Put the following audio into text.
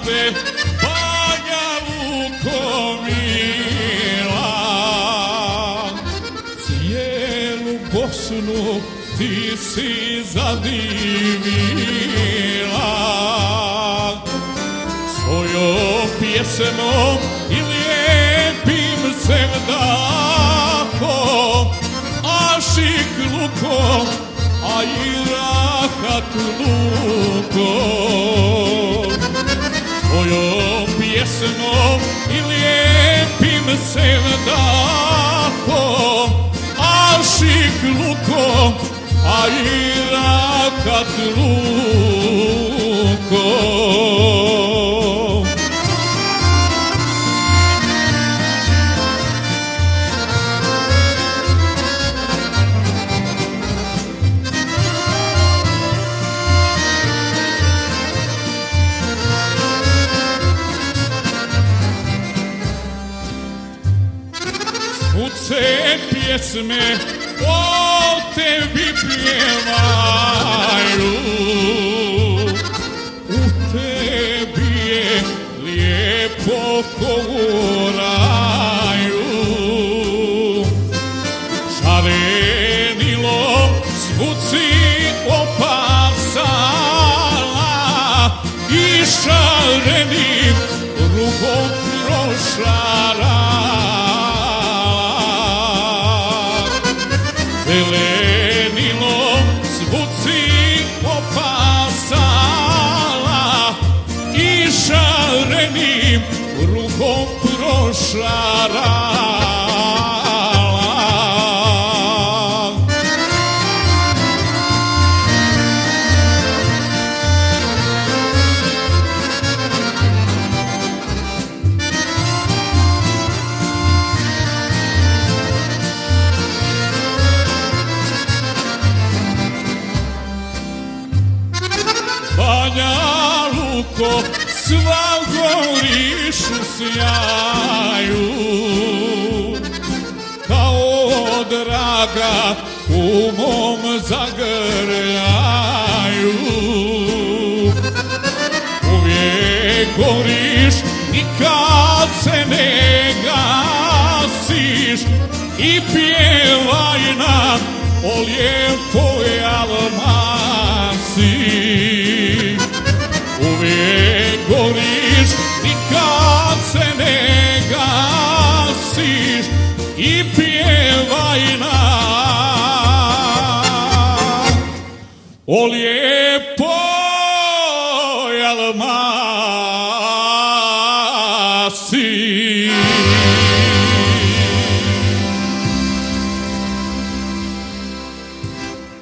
grade, Banja Luko mila. Cijelu Bosnu ti si zadivila, svojom pjesmom i lijepim sevdakom, ašiklukom, a i rahatlukom. Svojom pjesmom i lijepim sevdakom, ašiklukom, a i rahatlukom. Svuce pjesme o tebi pjevaju, u tebi je lijepo ko u raju. Šarenilo svuci opasala i šarenim rukom prošara. Zelenilo svuci opasala i šarenim rukom prošarala. Banja Luko, sva goriš u sjaju, kao draga u mom zagrljaju. Uvijek goriš i kad se ne gasiš, i pjevaj nam o lijepoj Almasi. Uvijek goriš i kad se ne gasiš, i pjevaj nam o lijepoj Almasi.